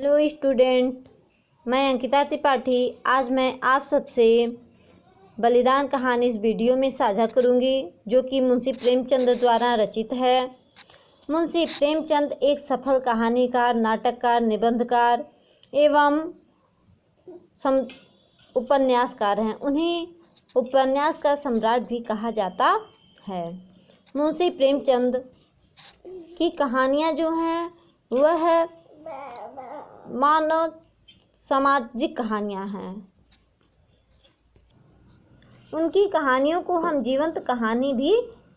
Hello student, मैं अंकिता त्रिपाठी। आज मैं आप सबसे बलिदान कहानी इस वीडियो में साझा करूंगी, जो कि मुंशी प्रेमचंद द्वारा रचित है। मुंशी प्रेमचंद एक सफल कहानीकार, नाटककार, निबंधकार एवं उपन्यासकार हैं। उन्हें उपन्यास का सम्राट भी कहा जाता है। मुंशी प्रेमचंद की कहानियाँ जो हैं वह मानव सामाजिक कहानियाँ हैं। उनकी कहानियों को हम जीवंत कहानी भी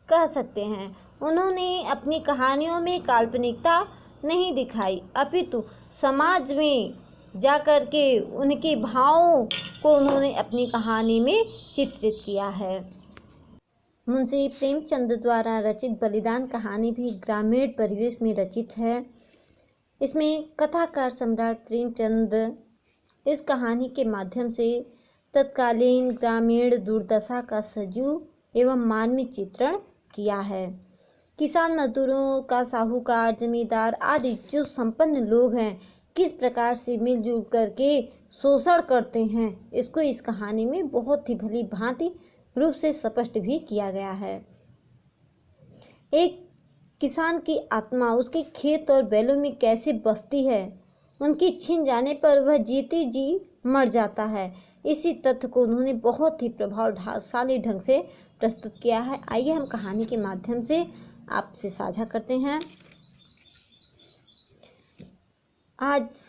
कह सकते हैं। उन्होंने अपनी कहानियों में काल्पनिकता नहीं दिखाई, अपितु समाज में जाकर के उनके भावों को उन्होंने अपनी कहानी में चित्रित किया है। मुंशी प्रेमचंद द्वारा रचित बलिदान कहानी भी ग्रामीण परिवेश में रचित है। इसमें कथाकार सम्राट प्रेमचंद इस कहानी के माध्यम से तत्कालीन ग्रामीण दुर्दशा का सजीव एवं मानवीय चित्रण किया है। किसान मजदूरों का साहूकार, जमींदार आदि जो संपन्न लोग हैं, किस प्रकार से मिलजुल करके शोषण करते हैं, इसको इस कहानी में बहुत ही भली भांति रूप से स्पष्ट भी किया गया है। एक किसान की आत्मा उसके खेत और बैलों में कैसे बसती है, उनकी छिन जाने पर वह जीते जी मर जाता है। इसी तथ्य को उन्होंने बहुत ही प्रभावशाली ढंग से प्रस्तुत किया है। आइए हम कहानी के माध्यम से आपसे साझा करते हैं। आज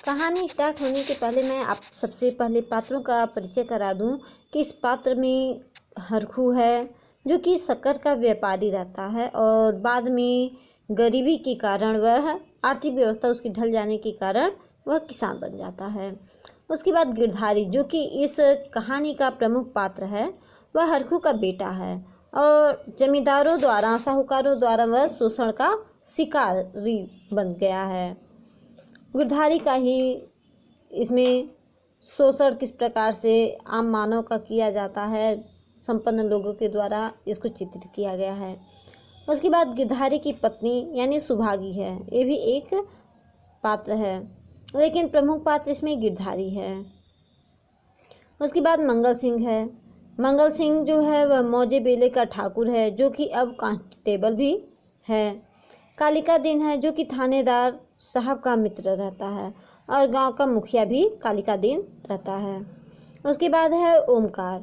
कहानी स्टार्ट होने के पहले मैं आप सबसे पहले पात्रों का परिचय करा दूं कि इस पात्र में हरखू है, जो कि शक्कर का व्यापारी रहता है और बाद में गरीबी के कारण वह आर्थिक व्यवस्था उसकी ढल जाने के कारण वह किसान बन जाता है। उसके बाद गिरधारी, जो कि इस कहानी का प्रमुख पात्र है, वह हरखू का बेटा है और जमींदारों द्वारा, साहूकारों द्वारा वह शोषण का शिकारी बन गया है। गिरधारी का ही इसमें शोषण किस प्रकार से आम मानव का किया जाता है, संपन्न लोगों के द्वारा इसको चित्रित किया गया है। उसके बाद गिरधारी की पत्नी यानी सुभागी है, ये भी एक पात्र है, लेकिन प्रमुख पात्र इसमें गिरधारी है। उसके बाद मंगल सिंह है। मंगल सिंह जो है वह मौजे बेले का ठाकुर है, जो कि अब कांस्टेबल भी है। कालिका दिन है, जो कि थानेदार साहब का मित्र रहता है और गांव का मुखिया भी कालिका दिन रहता है। उसके बाद है ओमकार।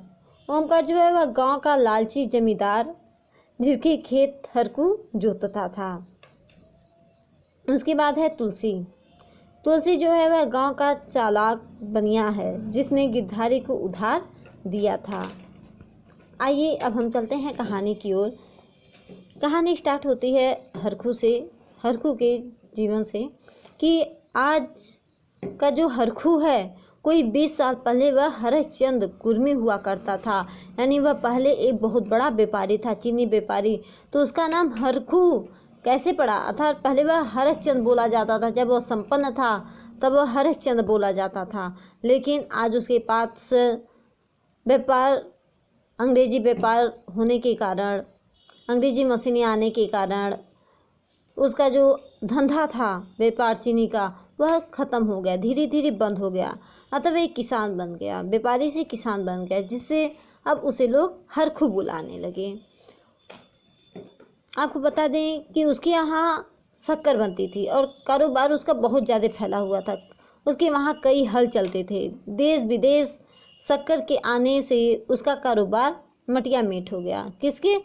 ओमकार जो है वह गांव का लालची जमींदार, जिसके खेत हरखू जोतता था। उसके बाद है तुलसी। तुलसी जो है वह गांव का चालाक बनिया है, जिसने गिरधारी को उधार दिया था। आइए अब हम चलते हैं कहानी की ओर। कहानी स्टार्ट होती है हरखू से, हरखू के जीवन से, कि आज का जो हरखू है, कोई 20 साल पहले वह हरचंद कुर्मी हुआ करता था। यानी वह पहले एक बहुत बड़ा व्यापारी था, चीनी व्यापारी। तो उसका नाम हरखू कैसे पड़ा, अर्थात पहले वह हरचंद बोला जाता था। जब वह संपन्न था तब वह हरचंद बोला जाता था, लेकिन आज उसके पास व्यापार, अंग्रेजी व्यापार होने के कारण, अंग्रेजी मशीनें आने के कारण उसका जो धंधा था व्यापार चीनी का, वह ख़त्म हो गया, धीरे धीरे बंद हो गया। अतः वह किसान बन गया, व्यापारी से किसान बन गया, जिससे अब उसे लोग हरखू बुलाने लगे। आपको बता दें कि उसके यहाँ शक्कर बनती थी और कारोबार उसका बहुत ज़्यादा फैला हुआ था। उसके वहाँ कई हल चलते थे। देश विदेश शक्कर के आने से उसका कारोबार मटिया मेट हो गया। किसके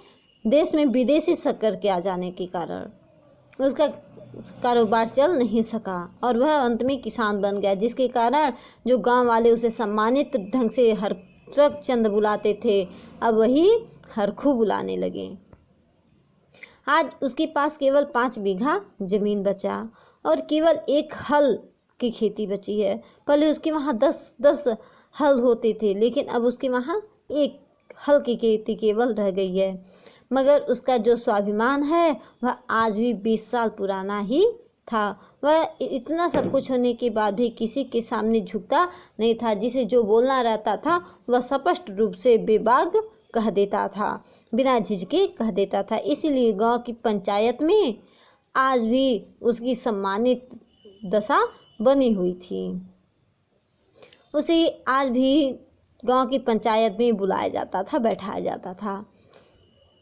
देश में विदेशी शक्कर के आ जाने के कारण उसका कारोबार चल नहीं सका और वह अंत में किसान बन गया, जिसके कारण जो गांव वाले उसे सम्मानित ढंग से हरचंद बुलाते थे, अब वही हरखू बुलाने लगे। आज उसके पास केवल 5 बीघा जमीन बचा और केवल 1 हल की खेती बची है। पहले उसके वहाँ 10 हल होते थे, लेकिन अब उसके वहाँ 1 हल की खेती केवल रह गई है। मगर उसका जो स्वाभिमान है वह आज भी 20 साल पुराना ही था। वह इतना सब कुछ होने के बाद भी किसी के सामने झुकता नहीं था। जिसे जो बोलना रहता था वह स्पष्ट रूप से बेबाक कह देता था, बिना झिझके कह देता था। इसीलिए गांव की पंचायत में आज भी उसकी सम्मानित दशा बनी हुई थी। उसे आज भी गांव की पंचायत में बुलाया जाता था, बैठाया जाता था।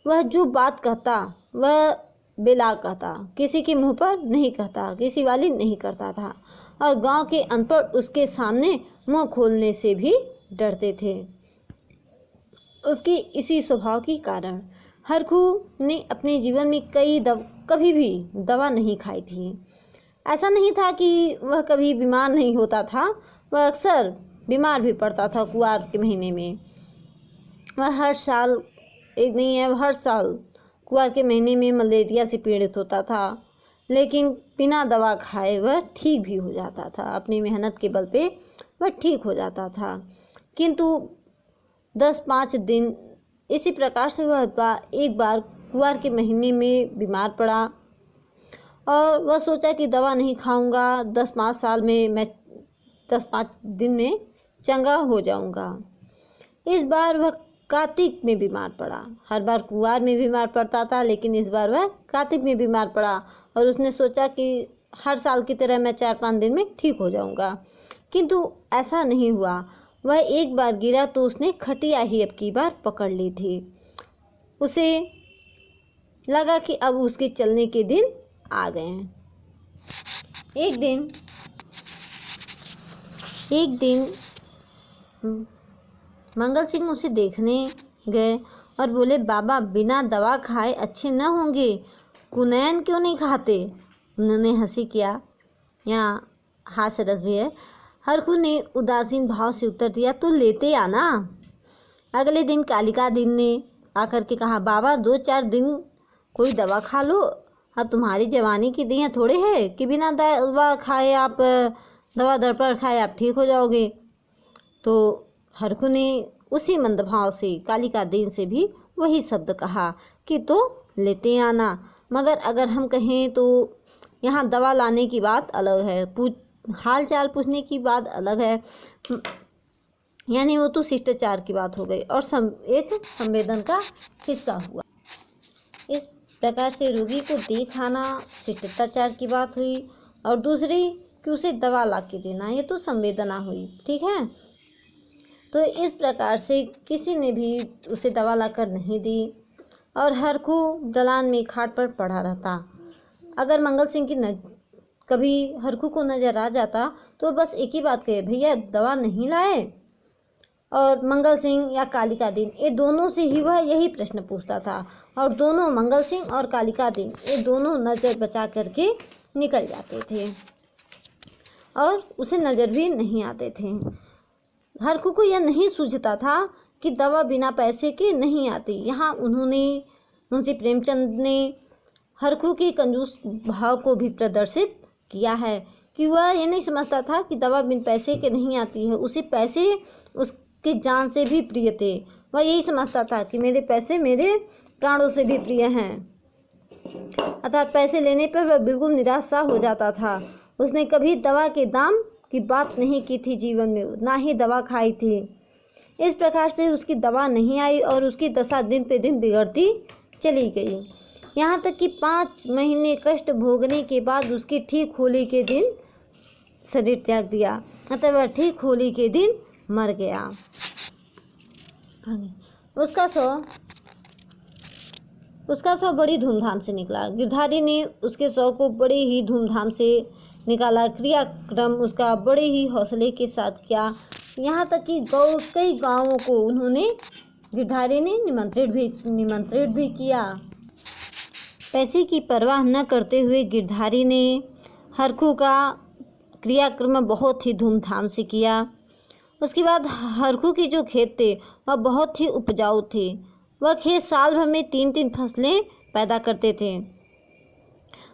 वह जो बात कहता वह बेला कहता, किसी के मुंह पर नहीं कहता, किसी वाली नहीं करता था, और गांव के अनपढ़ उसके सामने मुंह खोलने से भी डरते थे। उसके इसी स्वभाव के कारण हरखू ने अपने जीवन में कभी भी दवा नहीं खाई थी। ऐसा नहीं था कि वह कभी बीमार नहीं होता था, वह अक्सर बीमार भी पड़ता था। कुआर के महीने में वह हर साल कुआर के महीने में मलेरिया से पीड़ित होता था, लेकिन बिना दवा खाए वह ठीक भी हो जाता था। अपनी मेहनत के बल पे वह ठीक हो जाता था। किंतु 10-5 दिन इसी प्रकार से वह एक बार कुआर के महीने में बीमार पड़ा और वह सोचा कि दवा नहीं खाऊंगा, 10-5 साल में मैं 10-5 दिन में चंगा हो जाऊंगा। इस बार वह कार्तिक में बीमार पड़ा। हर बार कुआर में बीमार पड़ता था, लेकिन इस बार वह कार्तिक में बीमार पड़ा और उसने सोचा कि हर साल की तरह मैं 4-5 दिन में ठीक हो जाऊंगा। किंतु ऐसा नहीं हुआ। वह एक बार गिरा तो उसने खटिया ही अब की बार पकड़ ली थी। उसे लगा कि अब उसके चलने के दिन आ गए हैं। एक दिन मंगल सिंह उसे देखने गए और बोले, बाबा बिना दवा खाए अच्छे न होंगे, कुनैन क्यों नहीं खाते? उन्होंने हंसी किया, यहाँ हास्य रस भी है। हरखू ने उदासीन भाव से उत्तर दिया, तो लेते आना। अगले दिन कालिका दिन ने आकर के कहा, बाबा 2-4 दिन कोई दवा खा लो, अब तुम्हारी जवानी की दियाँ थोड़े है कि बिना दवा खाए आप दवा दर्पण खाए आप ठीक हो जाओगे। तो हरखू ने उसी मंदभाव से कालिका दिन से भी वही शब्द कहा कि तो लेते आना। मगर अगर हम कहें तो यहाँ दवा लाने की बात अलग है, हाल चाल पूछने की बात अलग है, यानी वो तो शिष्टाचार की बात हो गई और एक संवेदन का हिस्सा हुआ। इस प्रकार से रोगी को दिखाना शिष्टाचार की बात हुई और दूसरी कि उसे दवा ला के देना, ये तो संवेदना हुई। ठीक है, तो इस प्रकार से किसी ने भी उसे दवा लाकर नहीं दी और हरखू दलान में खाट पर पड़ा रहता। अगर मंगल सिंह की कभी हरखू को नज़र आ जाता तो बस एक ही बात कहे, भैया दवा नहीं लाए। और मंगल सिंह या कालिका दिन, ये दोनों से ही वह यही प्रश्न पूछता था और दोनों मंगल सिंह और कालिका दिन ये दोनों नज़र बचा करके निकल जाते थे और उसे नज़र भी नहीं आते थे। हरखू को यह नहीं सूझता था कि दवा बिना पैसे के नहीं आती। यहाँ उन्होंने मुंशी प्रेमचंद ने हरखू के कंजूस भाव को भी प्रदर्शित किया है कि वह ये नहीं समझता था कि दवा बिन पैसे के नहीं आती है। उसे पैसे उसके जान से भी प्रिय थे। वह यही समझता था कि मेरे पैसे मेरे प्राणों से भी प्रिय हैं। अर्थात पैसे लेने पर वह बिल्कुल निराश सा हो जाता था। उसने कभी दवा के दाम की बात नहीं की थी जीवन में, ना ही दवा खाई थी। इस प्रकार से उसकी दवा नहीं आई और उसकी दशा दिन पे दिन बिगड़ती चली गई। यहाँ तक कि 5 महीने कष्ट भोगने के बाद उसकी ठीक होली के दिन शरीर त्याग दिया, अतः वह ठीक होली के दिन मर गया। उसका शव बड़ी धूमधाम से निकला। गिरधारी ने उसके शव को बड़े ही धूमधाम से निकाला। क्रियाक्रम उसका बड़े ही हौसले के साथ किया। यहाँ तक कि कई गांवों को उन्होंने गिरधारी ने निमंत्रित भी किया। पैसे की परवाह न करते हुए गिरधारी ने हरखू का क्रियाक्रम बहुत ही धूमधाम से किया। उसके बाद हरखू के जो खेत थे वह बहुत ही उपजाऊ थे। वह खेत साल भर में 3-3 फसलें पैदा करते थे।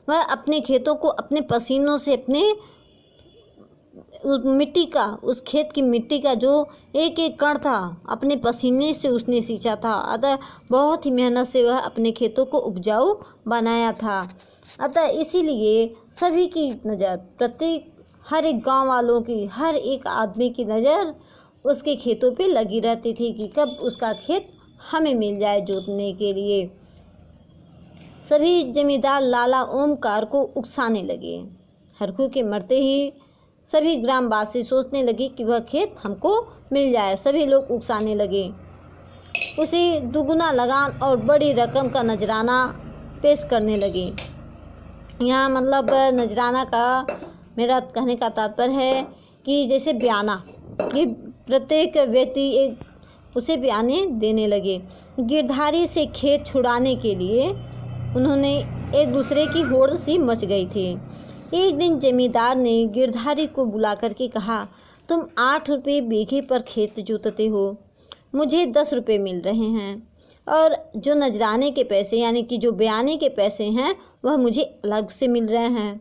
वह अपने खेतों को अपने पसीनों से उस खेत की मिट्टी का जो एक एक कण था अपने पसीने से उसने सींचा था। अतः बहुत ही मेहनत से वह अपने खेतों को उपजाऊ बनाया था। अतः इसीलिए सभी की नज़र, हर एक गांव वालों की, हर एक आदमी की नज़र उसके खेतों पे लगी रहती थी कि कब उसका खेत हमें मिल जाए जोतने के लिए। सभी जमींदार लाला ओमकार को उकसाने लगे। हरखू के मरते ही सभी ग्रामवासी सोचने लगे कि वह खेत हमको मिल जाए। सभी लोग उकसाने लगे, उसे दुगुना लगान और बड़ी रकम का नजराना पेश करने लगे। यहाँ मतलब नजराना का मेरा कहने का तात्पर्य है कि जैसे बयाना, कि प्रत्येक व्यक्ति एक उसे बयाने देने लगे। गिरधारी से खेत छुड़ाने के लिए उन्होंने एक दूसरे की होड़ सी मच गई थी। एक दिन जमींदार ने गिरधारी को बुला करके कहा, तुम 8 रुपये बीघे पर खेत जोतते हो, मुझे 10 रुपये मिल रहे हैं, और जो नजराने के पैसे यानी कि जो बयाने के पैसे हैं वह मुझे अलग से मिल रहे हैं।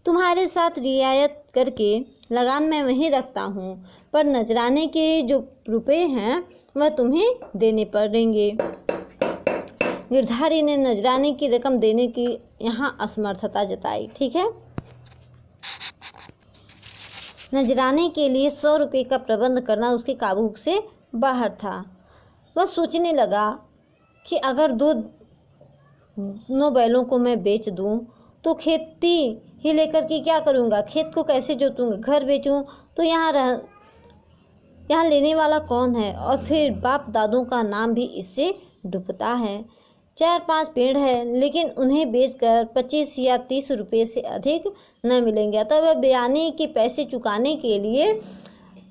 तुम्हारे साथ रियायत करके लगान मैं वहीं रखता हूँ, पर नजराने के जो रुपए हैं वह तुम्हें देने पड़ेंगे। गिरधारी ने नजराने की रकम देने की यहाँ असमर्थता जताई। ठीक है, नजराने के लिए 100 रुपये का प्रबंध करना उसके काबू से बाहर था। वह सोचने लगा कि अगर 2 बैलों को मैं बेच दूं तो खेती ही लेकर के क्या करूंगा, खेत को कैसे जोतूंगा, घर बेचूं तो यहाँ लेने वाला कौन है, और फिर बाप दादों का नाम भी इससे डूबता है। 4-5 पेड़ है, लेकिन उन्हें बेचकर 25 या 30 रुपये से अधिक न मिलेंगे। अतः वह बयाने के पैसे चुकाने के लिए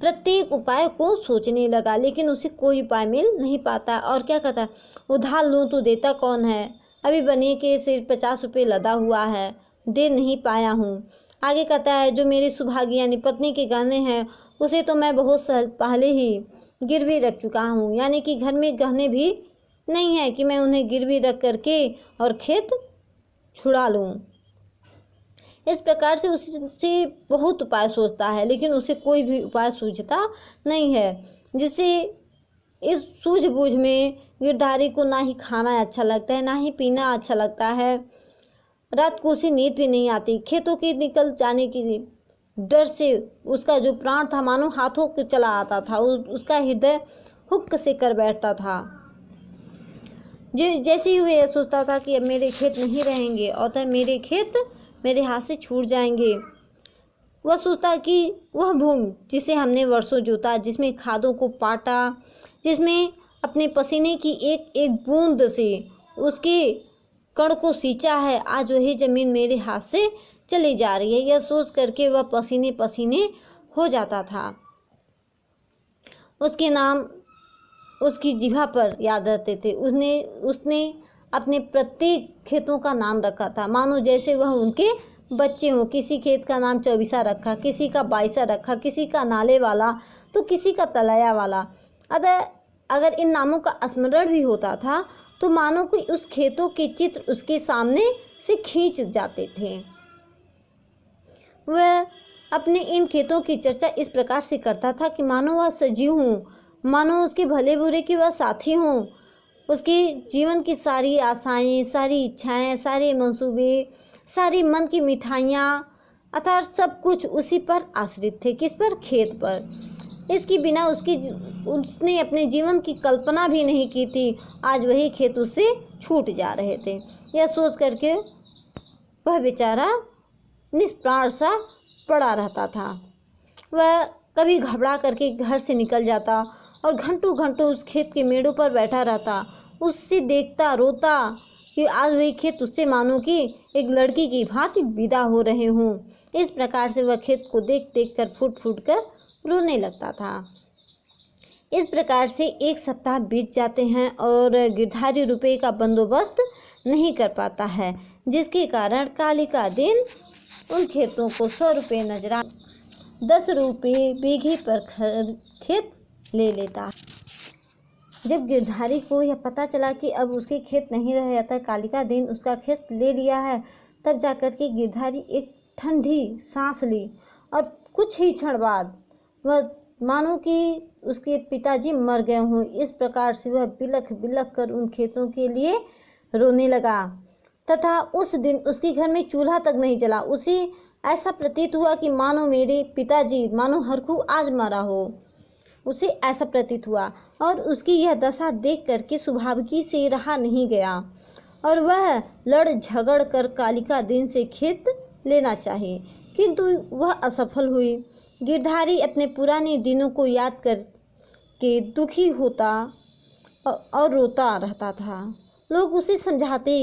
प्रत्येक उपाय को सोचने लगा, लेकिन उसे कोई उपाय मिल नहीं पाता। और क्या कहता, उधार लूँ तो देता कौन है, अभी बनिए के सिर 50 रुपये लदा हुआ है, दे नहीं पाया हूँ। आगे कहता है, जो मेरी सुभागी यानी पत्नी के गहने हैं उसे तो मैं बहुत पहले ही गिरवी रख चुका हूँ, यानी कि घर में गहने भी नहीं है कि मैं उन्हें गिरवी रख करके और खेत छुड़ा लूँ। इस प्रकार से उससे बहुत उपाय सोचता है, लेकिन उसे कोई भी उपाय सूझता नहीं है, जिससे इस सूझबूझ में गिरधारी को ना ही खाना अच्छा लगता है, ना ही पीना अच्छा लगता है। रात को उसे नींद भी नहीं आती। खेतों के निकल जाने की डर से उसका जो प्राण था मानो हाथों के चला आता था, उसका हृदय हुक्क से कर बैठता था। जैसे ही वह सोचता था कि अब मेरे खेत नहीं रहेंगे और तब मेरे खेत मेरे हाथ से छूट जाएंगे, वह सोचता कि वह भूमि जिसे हमने वर्षों जोता, जिसमें खादों को पाटा, जिसमें अपने पसीने की एक एक बूंद से उसके कण को सींचा है, आज वही ज़मीन मेरे हाथ से चली जा रही है। यह सोच करके वह पसीने पसीने हो जाता था। उसके नाम उसकी जिह्वा पर याद रहते थे। उसने अपने प्रत्येक खेतों का नाम रखा था, मानो जैसे वह उनके बच्चे हों। किसी खेत का नाम चौबीसा रखा, किसी का 22 रखा, किसी का नाले वाला तो किसी का तलैया वाला। अगर इन नामों का स्मरण भी होता था तो मानो कि उस खेतों के चित्र उसके सामने से खींच जाते थे। वह अपने इन खेतों की चर्चा इस प्रकार से करता था कि मानो वह सजीव हूँ, मानो उसके भले बुरे के वह साथी हों। उसके जीवन की सारी आशाएं, सारी इच्छाएं, सारे मंसूबे, सारी मन की मिठाइयाँ अर्थात सब कुछ उसी पर आश्रित थे। किस पर? खेत पर। इसके बिना उसने अपने जीवन की कल्पना भी नहीं की थी। आज वही खेत उससे छूट जा रहे थे। यह सोच करके वह बेचारा निष्प्राण सा पड़ा रहता था। वह कभी घबरा करके घर से निकल जाता और घंटों घंटों उस खेत के मेड़ों पर बैठा रहता, उससे देखता, रोता कि आज वही खेत उससे मानो कि एक लड़की की भांति विदा हो रहे हों। इस प्रकार से वह खेत को देख देख कर फूट फूट कर रोने लगता था। इस प्रकार से 1 सप्ताह बीत जाते हैं और गिरधारी रुपये का बंदोबस्त नहीं कर पाता है, जिसके कारण कालिका दिन उन खेतों को 100 रुपये नजरा 10 रुपये बीघे पर खेत ले लेता। जब गिरधारी को यह पता चला कि अब उसके खेत नहीं रह जाता, कालिका दिन उसका खेत ले लिया है, तब जाकर के गिरधारी एक ठंडी सांस ली और कुछ ही क्षण बाद वह मानो कि उसके पिताजी मर गए हों। इस प्रकार से वह बिलख बिलख कर उन खेतों के लिए रोने लगा तथा उस दिन उसके घर में चूल्हा तक नहीं जला। उसे ऐसा प्रतीत हुआ कि मानो मेरे पिताजी, मानो हरखू आज मरा हो। उसे ऐसा प्रतीत हुआ और उसकी यह दशा देख करके स्वाभाविकी से रहा नहीं गया और वह लड़ झगड़ कर कालिका दिन से खेत लेना चाहे, किंतु वह असफल हुई। गिरधारी अपने पुराने दिनों को याद करके दुखी होता और रोता रहता था। लोग उसे समझाते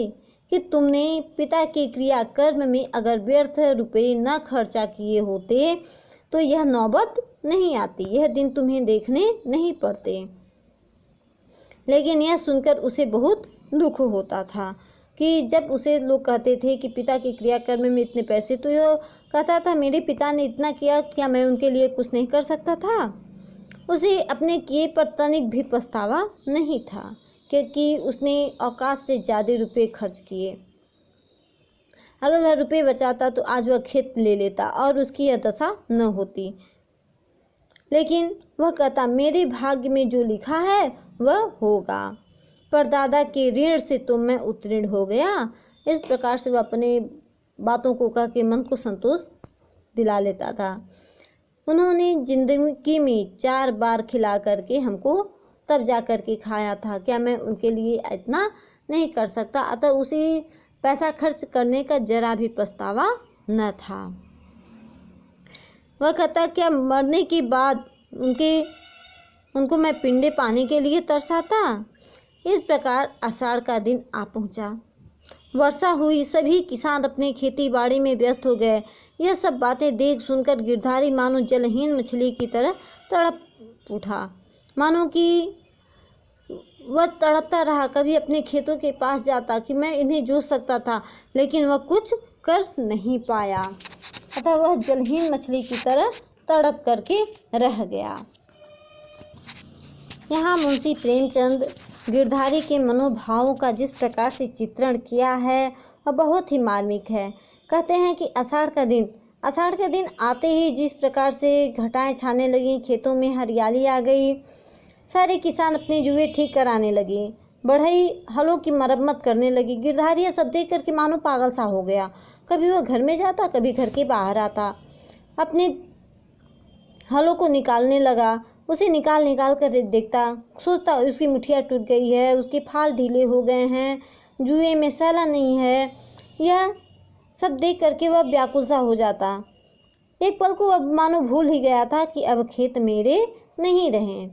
कि तुमने पिता के क्रियाकर्म में अगर व्यर्थ रुपये न खर्चा किए होते तो यह नौबत नहीं आती, यह दिन तुम्हें देखने नहीं पड़ते। लेकिन यह सुनकर उसे बहुत दुख होता था कि जब उसे लोग कहते थे कि पिता के क्रियाकर्म में इतने पैसे, तो यह कहता था मेरे पिता ने इतना किया, क्या मैं उनके लिए कुछ नहीं कर सकता था। उसे अपने किए पर तनिक भी पछतावा नहीं था, क्योंकि उसने औकात से ज़्यादा रुपये खर्च किए। अगर वह रुपये बचाता तो आज वह खेत ले लेता और उसकी यह दशा न होती। लेकिन वह कहता मेरे भाग्य में जो लिखा है वह होगा, परदादा के ऋण से तो मैं उत्तीर्ण हो गया। इस प्रकार से वह अपने बातों को कह के मन को संतोष दिला लेता था। उन्होंने जिंदगी में 4 बार खिला करके हमको तब जा कर के खाया था, क्या मैं उनके लिए इतना नहीं कर सकता। अतः उसे पैसा खर्च करने का जरा भी पछतावा न था। वह कहता क्या मरने के बाद उनको मैं पिंडे पाने के लिए तरसाता। इस प्रकार आषाढ़ का दिन आ पहुंचा। वर्षा हुई, सभी किसान अपने खेती बाड़ी में व्यस्त हो गए। यह सब बातें देख सुनकर गिरधारी मानो जलहीन मछली की तरह तड़प उठा, मानो कि वह तड़पता रहा। कभी अपने खेतों के पास जाता कि मैं इन्हें जोत सकता था, लेकिन वह कुछ कर नहीं पाया। अतः वह जलहीन मछली की तरह तड़प करके रह गया। यहाँ मुंशी प्रेमचंद गिरधारी के मनोभावों का जिस प्रकार से चित्रण किया है वह बहुत ही मार्मिक है। कहते हैं कि आषाढ़ का दिन आते ही जिस प्रकार से घटाएं छाने लगी, खेतों में हरियाली आ गई, सारे किसान अपने जुए ठीक कराने लगे, बढ़ई हलों की मरम्मत करने लगी। गिरधारी यह सब देख करके मानो पागल सा हो गया। कभी वह घर में जाता, कभी घर के बाहर आता, अपने हलों को निकालने लगा। उसे निकाल कर देखता, सोचता उसकी मुठिया टूट गई है, उसके फाल ढीले हो गए हैं, जुए में सैला नहीं है। यह सब देख करके वह व्याकुल सा हो जाता। एक पल को अब मानो भूल ही गया था कि अब खेत मेरे नहीं रहे।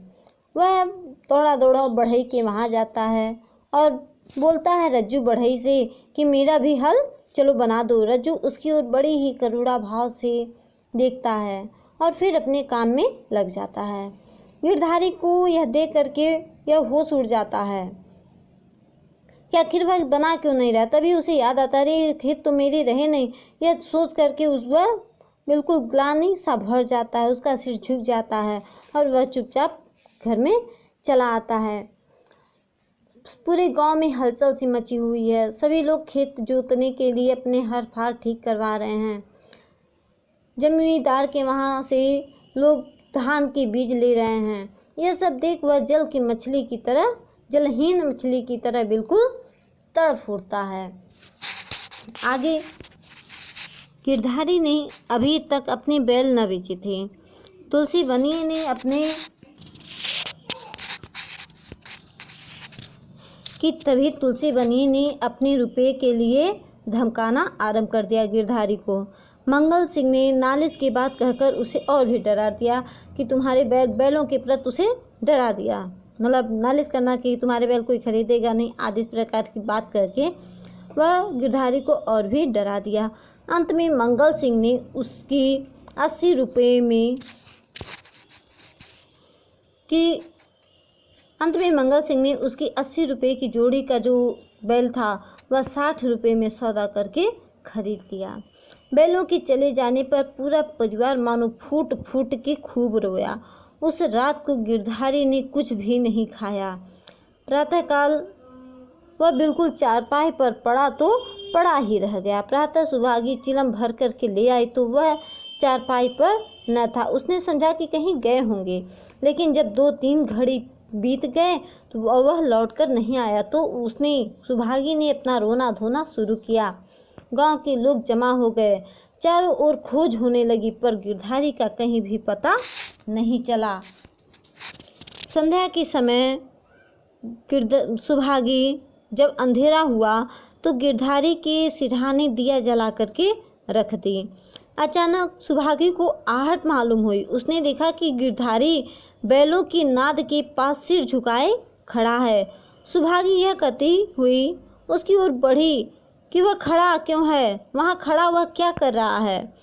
वह दौड़ा दौड़ा बढ़ई के वहाँ जाता है और बोलता है रज्जू बढ़ई से कि मेरा भी हल चलो बना दो। रज्जू उसकी ओर बड़ी ही करुणा भाव से देखता है और फिर अपने काम में लग जाता है। गिरधारी को यह देख करके यह होश उड़ जाता है कि आखिर वह बना क्यों नहीं रहा। तभी उसे याद आता अरे खेत तो मेरे रहे नहीं। यह सोच करके वह बिल्कुल ग्लानि सा भर जाता है, उसका सिर झुक जाता है और वह चुपचाप घर में चला आता है। पूरे गांव में हलचल सी मची हुई है। सभी लोग खेत जोतने के लिए अपने हर फार ठीक करवा रहे हैं। जमींदार के वहाँ से लोग धान के बीज ले रहे हैं। यह सब देख वह जलहीन मछली की तरह बिल्कुल तड़प उठता है। आगे गिरधारी ने अभी तक अपने बैल न बेचे थे। तुलसी बनिए ने अपने रुपये के लिए धमकाना आरंभ कर दिया गिरधारी को। मंगल सिंह ने नालिश की बात कहकर उसे और भी डरा दिया कि तुम्हारे बैलों के प्रति उसे डरा दिया, मतलब नालिश करना कि तुम्हारे बैल कोई खरीदेगा नहीं आदि इस प्रकार की बात करके वह गिरधारी को और भी डरा दिया। अंत में मंगल सिंह ने उसकी 80 रुपये की जोड़ी का जो बैल था वह 60 रुपये में सौदा करके खरीद लिया। बैलों के चले जाने पर पूरा परिवार मानो फूट फूट के खूब रोया। उस रात को गिरधारी ने कुछ भी नहीं खाया। प्रातःकाल वह बिल्कुल चारपाई पर पड़ा ही रह गया। प्रातः सुभागी चिलम भर करके ले आई तो वह चारपाई पर न था। उसने समझा कि कहीं गए होंगे, लेकिन जब 2-3 घड़ी बीत गए तो वह लौटकर नहीं आया तो सुभागी ने अपना रोना धोना शुरू किया। गांव के लोग जमा हो गए, चारों ओर खोज होने लगी, पर गिरधारी का कहीं भी पता नहीं चला। संध्या के समय सुभागी जब अंधेरा हुआ तो गिरधारी के सिरहाने दिया जला करके रख दी। अचानक सुभागी को आहट मालूम हुई। उसने देखा कि गिरधारी बैलों की नाद के पास सिर झुकाए खड़ा है। सुभागी यह कहती हुई उसकी ओर बढ़ी कि वह खड़ा क्यों है, वहाँ खड़ा वह क्या कर रहा है,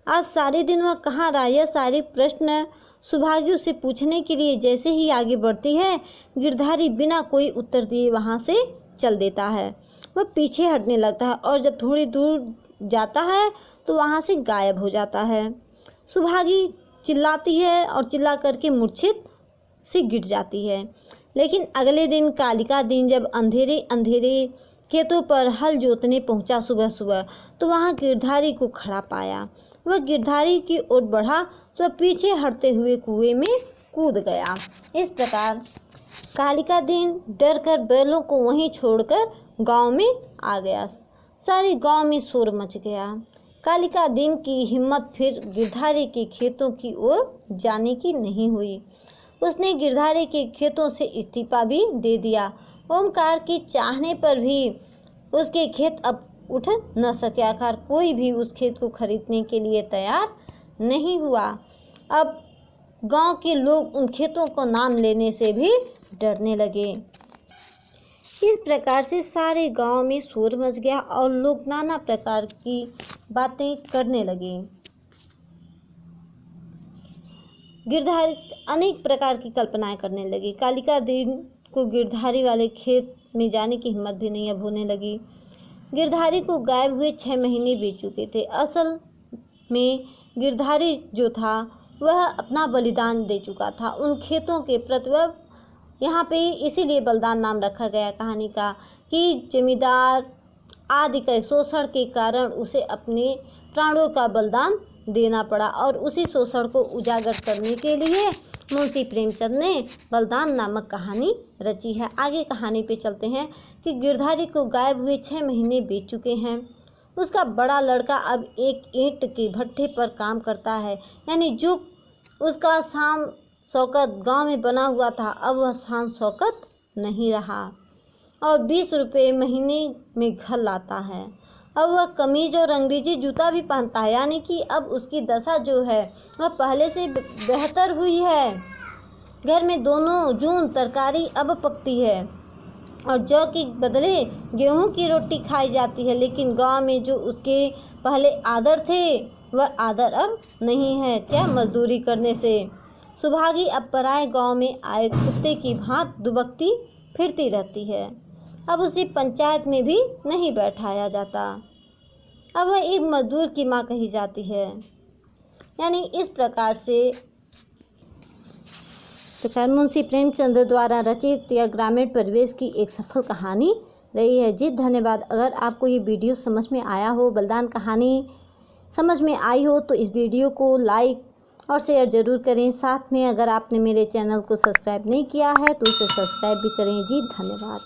आज सारे दिन वह कहाँ रहा। यह सारे प्रश्न सुभागी उसे पूछने के लिए जैसे ही आगे बढ़ती है, गिरधारी बिना कोई उत्तर दिए वहाँ से चल देता है। वह पीछे हटने लगता है और जब थोड़ी दूर जाता है तो वहाँ से गायब हो जाता है। सुभागी चिल्लाती है और चिल्ला करके मूर्छित से गिर जाती है। लेकिन अगले दिन कालिका दिन जब अंधेरे अंधेरे खेतों पर हल जोतने पहुंचा सुबह सुबह, तो वहां गिरधारी को खड़ा पाया। वह गिरधारी की ओर बढ़ा तो पीछे हटते हुए कुएं में कूद गया। इस प्रकार कालिका दिन डर कर बैलों को वहीं छोड़कर गांव में आ गया। सारे गांव में शोर मच गया। कालिका दिन की हिम्मत फिर गिरधारी के खेतों की ओर जाने की नहीं हुई। उसने गिरधारी के खेतों से इस्तीफा भी दे दिया। ओमकार के चाहने पर भी उसके खेत अब उठ न सके। आखिर कोई भी उस खेत को खरीदने के लिए तैयार नहीं हुआ। अब गांव के लोग उन खेतों को नाम लेने से भी डरने लगे। इस प्रकार से सारे गांव में शोर मच गया और लोग नाना प्रकार की बातें करने लगे। गिरधारी अनेक प्रकार की कल्पनाएं करने लगी। कालिका दिन को गिरधारी वाले खेत में जाने की हिम्मत भी नहीं अब होने लगी। गिरधारी को गायब हुए 6 महीने बीत चुके थे। असल में गिरधारी जो था वह अपना बलिदान दे चुका था उन खेतों के प्रति। यहाँ पे इसीलिए बलिदान नाम रखा गया कहानी का कि जमींदार आदि के शोषण के कारण उसे अपने प्राणों का बलिदान देना पड़ा और उसी शोषण को उजागर करने के लिए मुंशी प्रेमचंद ने बलिदान नामक कहानी रची है। आगे कहानी पे चलते हैं कि गिरधारी को गायब हुए 6 महीने बीत चुके हैं। उसका बड़ा लड़का अब एक ईंट के भट्ठे पर काम करता है। यानी जो उसका शान शौकत गांव में बना हुआ था, अब वह शान शौकत नहीं रहा और 20 रुपये महीने में घर लाता है। अब वह कमीज और अंग्रेजी जूता भी पहनता है। यानी कि अब उसकी दशा जो है वह पहले से बेहतर हुई है। घर में दोनों जून तरकारी अब पकती है और जौ के बदले गेहूं की रोटी खाई जाती है। लेकिन गांव में जो उसके पहले आदर थे वह आदर अब नहीं है। क्या मजदूरी करने से सुभागी अब पराए गांव में आए कुत्ते की भांति दुबकती फिरती रहती है। अब उसे पंचायत में भी नहीं बैठाया जाता। अब वह एक मजदूर की माँ कही जाती है। यानी इस प्रकार से मुंशी प्रेमचंद द्वारा रचित यह ग्रामीण परिवेश की एक सफल कहानी रही है। जी धन्यवाद। अगर आपको ये वीडियो समझ में आया हो, बलिदान कहानी समझ में आई हो, तो इस वीडियो को लाइक और शेयर ज़रूर करें। साथ में अगर आपने मेरे चैनल को सब्सक्राइब नहीं किया है तो उसे सब्सक्राइब भी करें। जी धन्यवाद।